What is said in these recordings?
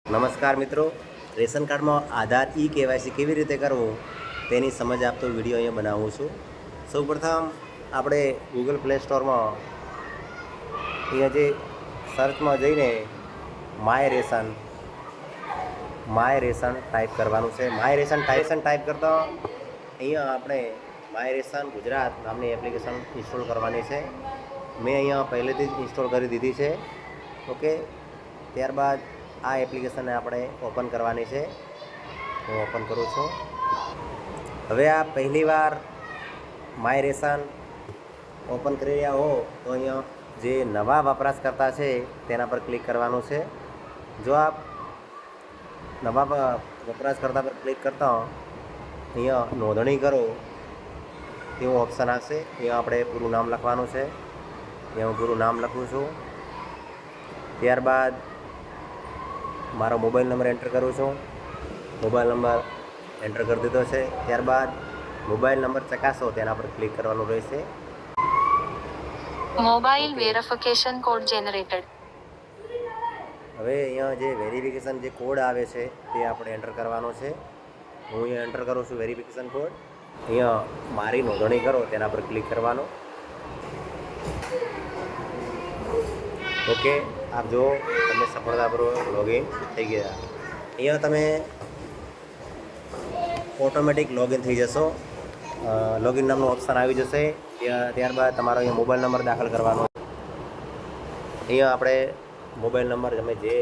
નમસ્કાર મિત્રો, રેશન કાર્ડમાં આધાર કેવાયસી કેવી રીતે કરવું તેની સમજ આપતો વિડીયો અહીંયા બનાવું છું. સૌપ્રથમ આપણે ગૂગલ પ્લે સ્ટોરમાં અહીંયા જે સર્ચમાં જઈને માય રેશન ટાઈપ કરવાનું છે. માય રેશન ટાઈપ કરતા અહીંયા આપણે માય રેશન ગુજરાત નામની એપ્લિકેશન ઇન્સ્ટોલ કરવાની છે. મેં અહીંયા પહેલેથી જ ઇન્સ્ટોલ કરી દીધી છે. ઓકે, ત્યારબાદ આ એપ્લિકેશનને આપણે ઓપન કરવાની છે. હું ઓપન કરું છું. હવે આ પહેલી વાર માય રેશન ઓપન કરી રહ્યા હો તો અહીંયા જે નવા વપરાશકર્તા છે તેના પર ક્લિક કરવાનું છે. જો આપ નવા વપરાશકર્તા પર ક્લિક કરતા અહીંયા નોંધણી કરો તેવું ઓપ્શન આવશે. અહીંયા આપણે પૂરું નામ લખવાનું છે. અહીંયા હું પૂરું નામ લખું છું. ત્યારબાદ મારો મોબાઈલ નંબર એન્ટર કરું છું. મોબાઈલ નંબર એન્ટર કરી દીધો છે. ત્યારબાદ મોબાઈલ નંબર ચકાસો તેના પર ક્લિક કરવાનું રહેશે. Mobile verification code generated. હવે અહીંયા જે વેરિફિકેશન જે કોડ આવે છે તે આપણે એન્ટર કરવાનો છે. હું અહીંયા એન્ટર કરું છું વેરિફિકેશન કોડ. અહીંયા મારી નોંધણી કરો તેના પર ક્લિક કરવાનું. ઓકે, આપ જો તમે સફળતાપૂર્વક લોગિન થઈ ગયા. અહીંયા તમે ઓટોમેટિક લોગિન થઈ જશો. લોગિન નામનું ઓપ્શન આવી જશે. ત્યારબાદ તમારો અહીંયા મોબાઈલ નંબર દાખલ કરવાનો. અહીંયા આપણે મોબાઈલ નંબર તમે જે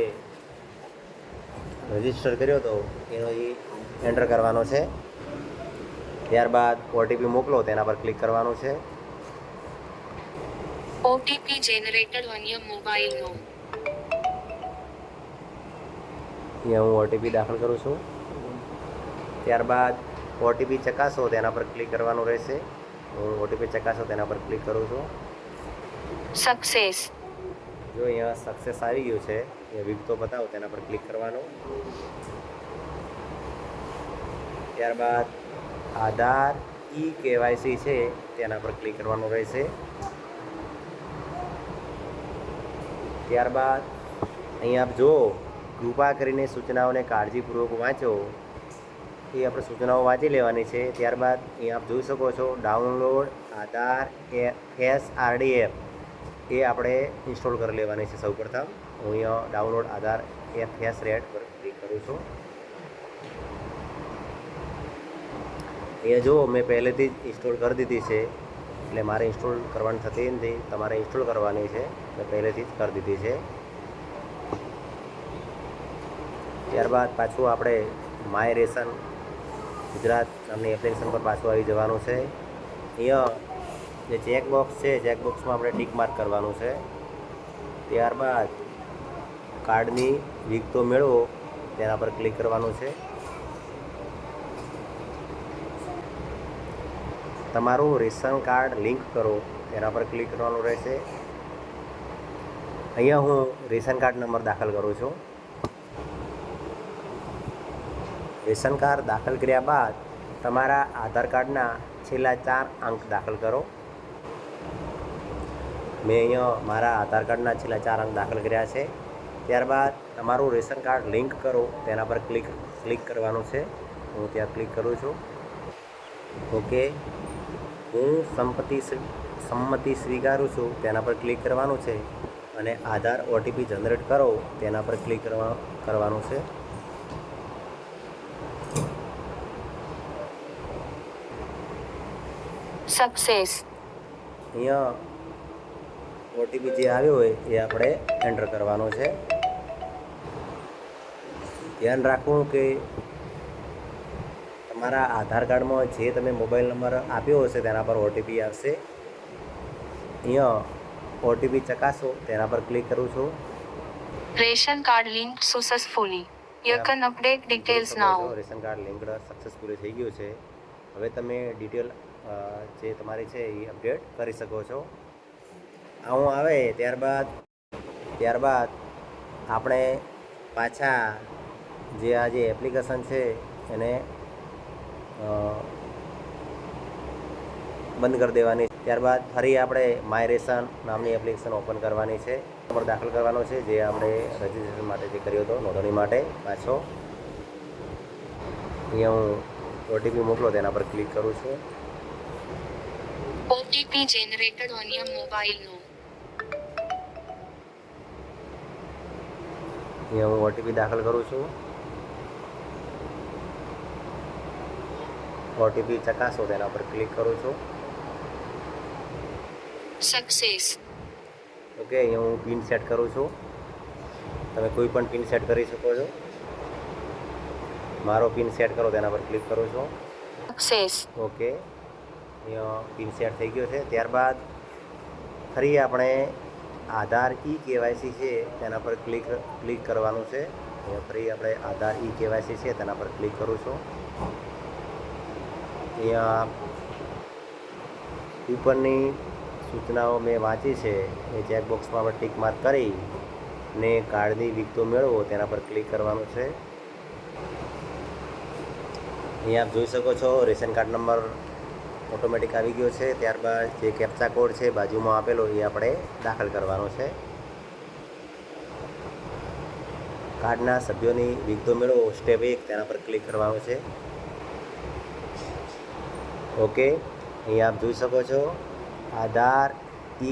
રજિસ્ટર કર્યો હતો એનો એન્ટર કરવાનો છે. ત્યારબાદ ઓટીપી મોકલો તેના પર ક્લિક કરવાનું છે. OTP generated on your mobile no. અહીંયા હું ઓટીપી દાખલ કરું છું. ત્યારબાદ ઓટીપી ચકાસો તેના પર ક્લિક કરવાનું રહેશે. હું ઓટીપી ચકાસો તેના પર ક્લિક કરું છું. સક્સેસ. જો અહીંયા સક્સેસ આવી ગયું છે. એ વિગતો બતાવો તેના પર ક્લિક કરવાનું. ત્યારબાદ આધાર કેવાયસી છે તેના પર ક્લિક કરવાનું રહેશે. ત્યારબાદ અહીંયા આપ જો કૃપા કરીને સૂચનાઓને કાળજીપૂર્વક વાંચો. એ આપણે સૂચનાઓ વાંચી લેવાની છે. ત્યારબાદ અહીંયા આપ જોઈ શકો છો ડાઉનલોડ આધાર SRD એપ એ આપણે ઇન્સ્ટોલ કરી લેવાની છે. સૌપ્રથમ હું અહીંયા ડાઉનલોડ આધાર FSRD પર ક્લિક કરું છું. અહીંયા જો મેં પહેલેથી જ ઇન્સ્ટોલ કરી દીધી છે એટલે મારે ઇન્સ્ટોલ કરવાની થતી નથી. તમારે ઇન્સ્ટોલ કરવાની છે. મેં પહેલેથી જ કરી દીધી છે. ત્યારબાદ પાછું આપણે માય રેશન ગુજરાત નામની એપ્લિકેશન પર પાછું આવી જવાનું છે. અહીંયા જે ચેકબોક્સ છે ચેકબોક્સમાં આપણે ટીક માર્ક કરવાનું છે. ત્યારબાદ કાર્ડની વિગતો મેળવો તેના પર ક્લિક કરવાનું છે. તમારું રેશન કાર્ડ લિંક કરો તેના પર ક્લિક કરવાનું રહેશે. અહીંયા હું રેશન કાર્ડ નંબર દાખલ કરું છું. રેશન કાર્ડ દાખલ કર્યા બાદ તમારા આધાર કાર્ડના છેલ્લા 4 અંક દાખલ કરો. મેં અહીંયા મારા આધાર કાર્ડના છેલ્લા 4 અંક દાખલ કર્યા છે. ત્યારબાદ તમારું રેશન કાર્ડ લિંક કરો તેના પર ક્લિક કરવાનું છે. હું ત્યાં ક્લિક કરું છું. ઓકે, હું સંમતિ સ્વીકારું છું તેના પર ક્લિક કરવાનું છે અને આધાર ઓટીપી જનરેટ કરો તેના પર ક્લિક કરવાનું છે. સક્સેસ. અહીંયા ઓટીપી જે આવ્યો હોય એ આપણે એન્ટર કરવાનો છે. ધ્યાન રાખવું કે તમારા આધાર કાર્ડમાં જે તમે મોબાઈલ નંબર આપ્યો હશે તેના પર ઓટીપી આવશે. અહીંયા ઓટીપી ચકાસો તેના પર ક્લિક કરું છું. Ration card link successfully. You can update details now. Ration card link successfully થઈ ગયું છે. હવે તમે ડિટેલ જે તમારી છે એ અપડેટ કરી શકો છો. આવું આવે ત્યારબાદ આપણે પાછા જે આ જે એપ્લિકેશન છે એને બંધ કરી દેવાની. ત્યારબાદ ફરી આપણે માય રેશન નામની એપ્લિકેશન ઓપન કરવાની છે. નંબર દાખલ કરવાનો છે જે આપણે રજિસ્ટ્રેશન માટે જે કર્યો હતો નોંધણી માટે પાછો. અહીંયા હું ઓટીપી મોકલો તેના પર ક્લિક કરું છું. OTP generated on your mobile now. અહીંયા હું ઓટીપી દાખલ કરું છું. ઓટીપી ચકાસો તેના પર ક્લિક કરું છું. Success. ઓકે, અહીંયા હું પિન સેટ કરું છું. તમે કોઈ પણ પિન સેટ કરી શકો છો. મારો પિન સેટ કરો તેના પર ક્લિક કરું છું. Success. ઓકે, અહીંયા પિન સેટ થઈ ગયો છે. ત્યારબાદ ફરી આપણે આધાર કેવાયસી છે તેના પર ક્લિક કરવાનું છે. અહીંયા ફરી આપણે આધાર કેવાયસી છે તેના પર ક્લિક કરું છું. અહીંયા ઉપરની સૂચનાઓ મેં વાંચી છે એ ચેકબોક્સમાં આપણે ટીક માર્ક કરી ને કાર્ડની વિગતો મેળવો તેના પર ક્લિક કરવાનું છે. અહીંયા આપ જોઈ શકો છો રેશન કાર્ડ નંબર ઓટોમેટિક આવી ગયો છે. ત્યારબાદ જે કેપ્ચા કોડ છે બાજુમાં આપેલો એ આપણે દાખલ કરવાનો છે. કાર્ડના સભ્યોની વિગતો મેળવો સ્ટેપ 1 તેના પર ક્લિક કરવાનું છે. ઓકે, અહીંયા આપ જોઈ શકો છો આધાર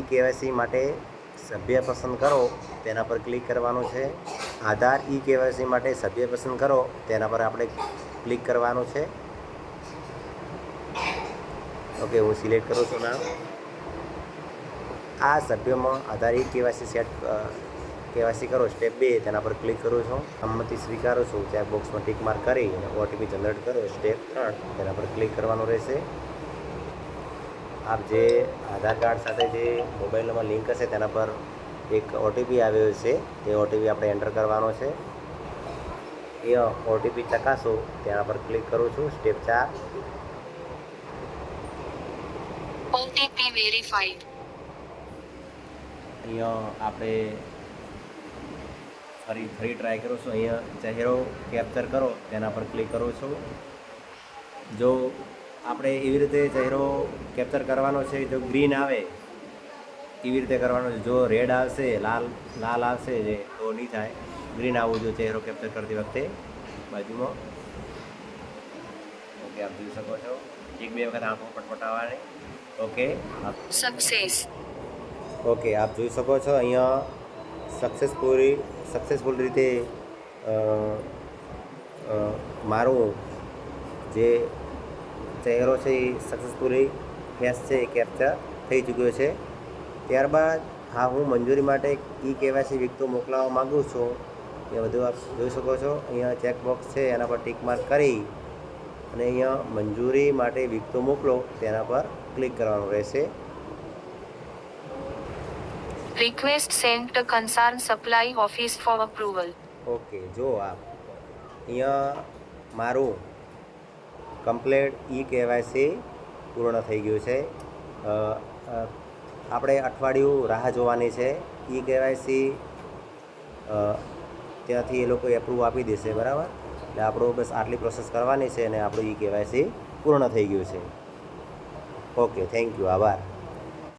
કેવાયસી માટે સભ્ય પસંદ કરો તેના પર ક્લિક કરવાનું છે. આધાર કેવાયસી માટે સભ્ય પસંદ કરો તેના પર આપણે ક્લિક કરવાનું છે. ઓકે, હું સિલેક્ટ કરું છું નામ. આ સભ્યમાં આધાર કેવાયસી કરો સ્ટેપ 2 તેના પર ક્લિક કરું છું. સંમતિ સ્વીકારું છું ચેકબોક્સમાં ટીક માર્ક કરી અને ઓટીપી જનરેટ કરો સ્ટેપ 3 તેના પર ક્લિક કરવાનું રહેશે. આપ જે આધાર કાર્ડ સાથે જે મોબાઈલ નંબર લિંક હશે તેના પર એક ઓટીપી આવ્યો છે તે ઓટીપી આપણે એન્ટર કરવાનો છે. એ ઓટીપી ચકાસો તેના પર ક્લિક કરું છું સ્ટેપ 4. OTP verified. અહીંયા આપણે ફરી ટ્રાય કરું છું. અહીંયા ચહેરો કેપ્ચર કરો તેના પર ક્લિક કરું છું. જો આપણે એવી રીતે ચહેરો કેપ્ચર કરવાનો છે, જો ગ્રીન આવે એવી રીતે કરવાનો છે. જો રેડ આવશે, લાલ આવશે જે તો નહીં થાય. ગ્રીન આવવું જોઈએ ચહેરો કેપ્ચર કરતી વખતે બાજુમાં. ઓકે, આપ જોઈ શકો છો 1-2 વખત આંખો પટપટાવવાની. Okay, Success. ઓકે, આપ જોઈ શકો છો અહીંયા સક્સેસફુલ રીતે મારું જે ચહેરો છે એ સક્સેસફુલી ફેસ છે એ કેપ્ચર થઈ ચૂક્યો છે. ત્યારબાદ હા, હું મંજૂરી માટે કેવાયસી વિગતો મોકલાવવા માગું છું. એ બધું આપ જોઈ શકો છો. અહીંયા ચેકબોક્સ છે એના પર ટીક માર્ક કરી અને અહીંયા મંજૂરી માટે વિગતો મોકલો તેના પર ક્લિક કરવાનું રહેશે. Request sent to concerned supply office for approval. Okay, જો આપ અહીંયા મારું કમ્પ્લેટ કેવાયસી પૂર્ણ થઈ ગયું છે. આપણે અઠવાડિયું રાહ જોવાની છે. કેવાયસી ત્યાંથી એ લોકો એપ્રૂવ આપી દેશે, બરાબર. એટલે આપણું બસ આટલી પ્રોસેસ કરવાની છે અને આપણું કેવાયસી પૂર્ણ થઈ ગયું છે. ઓકે, થેન્ક યુ, આભાર.